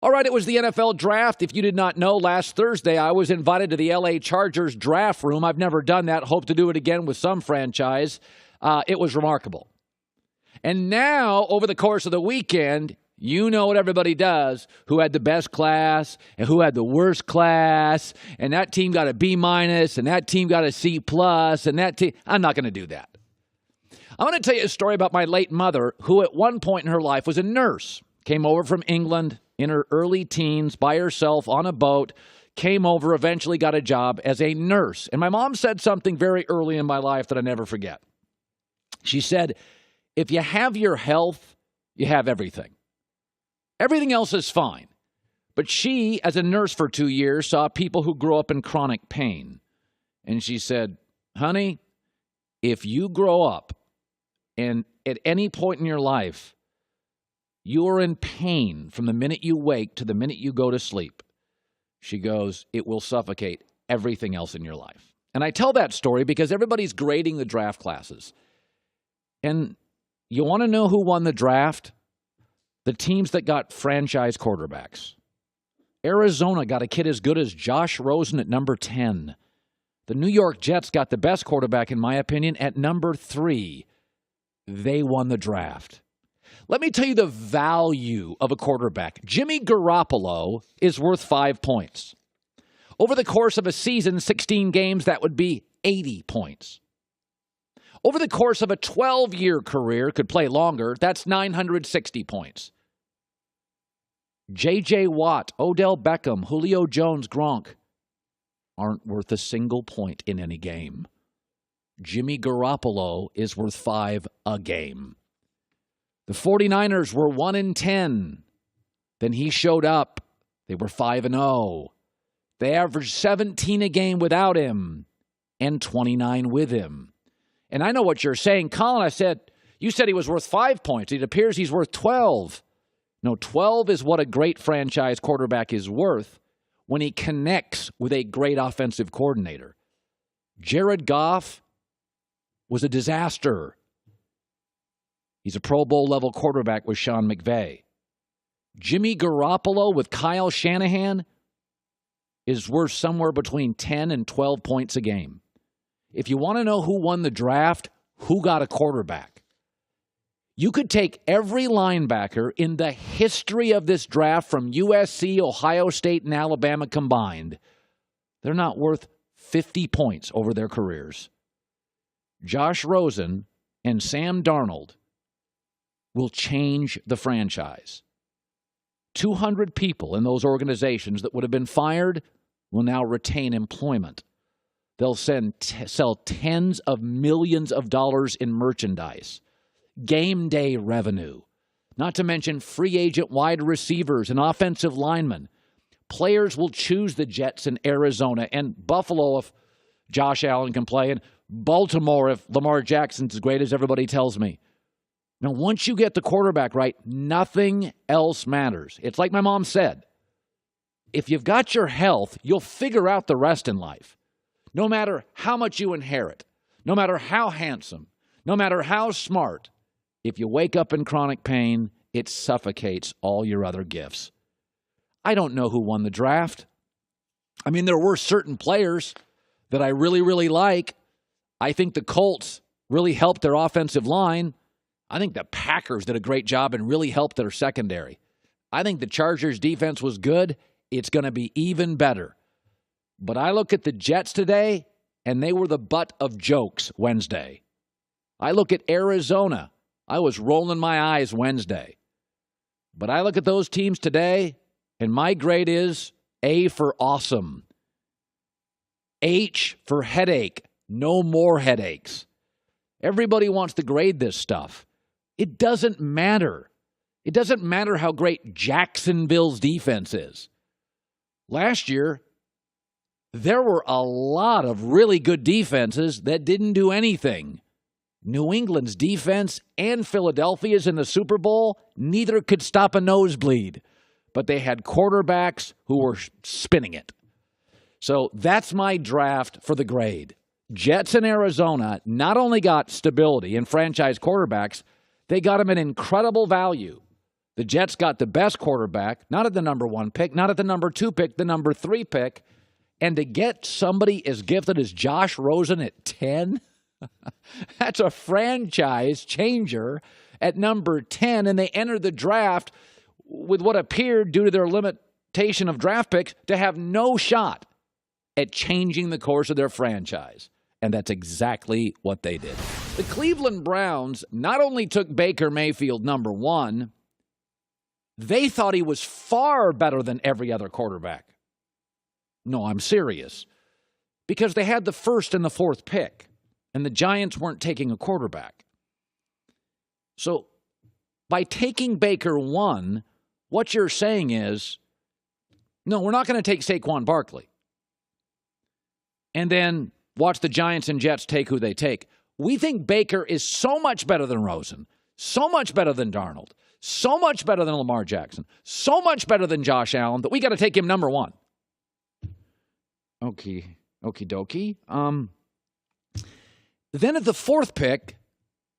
All right, it was the NFL draft. If you did not know, last Thursday I was invited to the LA Chargers draft room. I've never done that. Hope to do it again with some franchise. It was remarkable. And now, over the course of the weekend, you know what everybody does, who had the best class and who had the worst class, and that team got a B-, and that team got a C+, and that team... I'm not going to do that. I'm going to tell you a story about my late mother, who at one point in her life was a nurse. Came over from England in her early teens by herself on a boat, came over, eventually got a job as a nurse. And my mom said something very early in my life that I never forget. She said, if you have your health, you have everything. Everything else is fine. But she, as a nurse for 2 years, saw people who grow up in chronic pain. And she said, honey, if you grow up and at any point in your life, you are in pain from the minute you wake to the minute you go to sleep, she goes, it will suffocate everything else in your life. And I tell that story because everybody's grading the draft classes. And you want to know who won the draft? The teams that got franchise quarterbacks. Arizona got a kid as good as Josh Rosen at number 10. The New York Jets got the best quarterback, in my opinion, at number 3. They won the draft. Let me tell you the value of a quarterback. Jimmy Garoppolo is worth 5 points. Over the course of a season, 16 games, that would be 80 points. Over the course of a 12-year career, could play longer, that's 960 points. J.J. Watt, Odell Beckham, Julio Jones, Gronk aren't worth a single point in any game. Jimmy Garoppolo is worth 5 a game. The 49ers were 1-10. Then he showed up. They were 5-0. They averaged 17 a game without him and 29 with him. And I know what you're saying. Colin, you said he was worth 5 points. It appears he's worth 12. No, 12 is what a great franchise quarterback is worth when he connects with a great offensive coordinator. Jared Goff was a disaster. He's a Pro Bowl-level quarterback with Sean McVay. Jimmy Garoppolo with Kyle Shanahan is worth somewhere between 10 and 12 points a game. If you want to know who won the draft, who got a quarterback, you could take every linebacker in the history of this draft from USC, Ohio State, and Alabama combined. They're not worth 50 points over their careers. Josh Rosen and Sam Darnold will change the franchise. 200 people in those organizations that would have been fired will now retain employment. They'll sell tens of millions of dollars in merchandise, game day revenue, not to mention free agent wide receivers and offensive linemen. Players will choose the Jets in Arizona and Buffalo if Josh Allen can play, and Baltimore if Lamar Jackson's as great as everybody tells me. Now, once you get the quarterback right, nothing else matters. It's like my mom said, if you've got your health, you'll figure out the rest in life. No matter how much you inherit, no matter how handsome, no matter how smart, if you wake up in chronic pain, it suffocates all your other gifts. I don't know who won the draft. I mean, there were certain players that I really, really like. I think the Colts really helped their offensive line. I think the Packers did a great job and really helped their secondary. I think the Chargers' defense was good. It's going to be even better. But I look at the Jets today, and they were the butt of jokes Wednesday. I look at Arizona. I was rolling my eyes Wednesday. But I look at those teams today, and my grade is A for awesome. H for headache. No more headaches. Everybody wants to grade this stuff. It doesn't matter. It doesn't matter how great Jacksonville's defense is. Last year, there were a lot of really good defenses that didn't do anything. New England's defense and Philadelphia's in the Super Bowl, neither could stop a nosebleed. But they had quarterbacks who were spinning it. So that's my draft for the grade. Jets in Arizona not only got stability in franchise quarterbacks, they got them an incredible value. The Jets got the best quarterback, not at the number 1 pick, not at the number 2 pick, the number 3 pick. And to get somebody as gifted as Josh Rosen at 10, that's a franchise changer at number 10. And they entered the draft with what appeared, due to their limitation of draft picks, to have no shot at changing the course of their franchise. And that's exactly what they did. The Cleveland Browns not only took Baker Mayfield number 1, they thought he was far better than every other quarterback. No, I'm serious. Because they had the 1st and the 4th pick, and the Giants weren't taking a quarterback. So by taking Baker 1, what you're saying is, no, we're not going to take Saquon Barkley. And then watch the Giants and Jets take who they take. We think Baker is so much better than Rosen, so much better than Darnold, so much better than Lamar Jackson, so much better than Josh Allen, that we got to take him number 1. Okie dokie. Then at the 4th pick,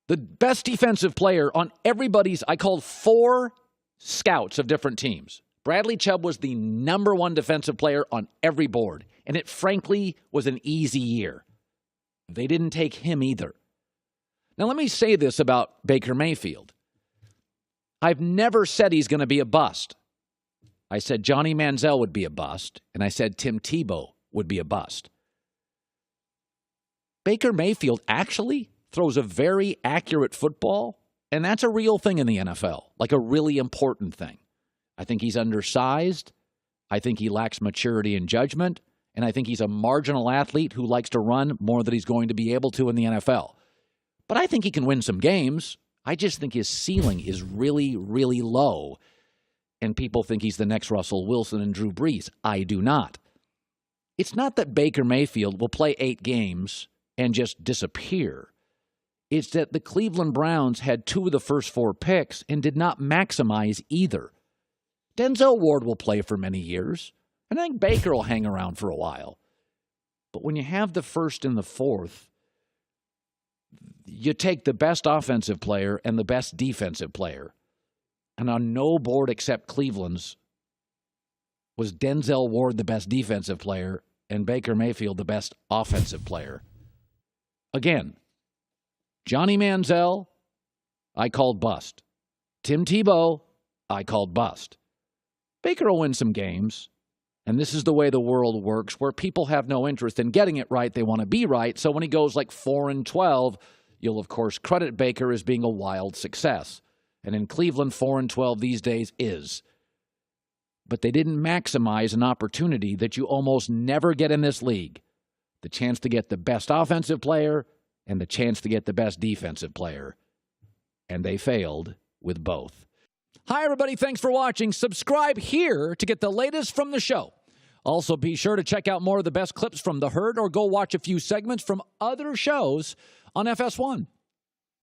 the best defensive player on everybody's, I called 4 scouts of different teams. Bradley Chubb was the number 1 defensive player on every board, and it frankly was an easy year. They didn't take him either. Now let me say this about Baker Mayfield. I've never said he's going to be a bust. I said Johnny Manziel would be a bust, and I said Tim Tebow would be a bust. Baker Mayfield actually throws a very accurate football, and that's a real thing in the NFL, like a really important thing. I think he's undersized. I think he lacks maturity and judgment, and I think he's a marginal athlete who likes to run more than he's going to be able to in the NFL. But I think he can win some games. I just think his ceiling is really, really low, and people think he's the next Russell Wilson and Drew Brees. I do not. It's not that Baker Mayfield will play 8 games and just disappear. It's that the Cleveland Browns had 2 of the first 4 picks and did not maximize either. Denzel Ward will play for many years, and I think Baker will hang around for a while. But when you have the 1st and the 4th, you take the best offensive player and the best defensive player. And on no board except Cleveland's was Denzel Ward the best defensive player and Baker Mayfield the best offensive player. Again, Johnny Manziel, I called bust. Tim Tebow, I called bust. Baker will win some games, and this is the way the world works, where people have no interest in getting it right. They want to be right. So when he goes like 4-12, you'll, of course, credit Baker as being a wild success. And in Cleveland, 4-12 these days is. But they didn't maximize an opportunity that you almost never get in this league. The chance to get the best offensive player and the chance to get the best defensive player. And they failed with both. Hi, everybody. Thanks for watching. Subscribe here to get the latest from the show. Also, be sure to check out more of the best clips from The Herd or go watch a few segments from other shows on FS1.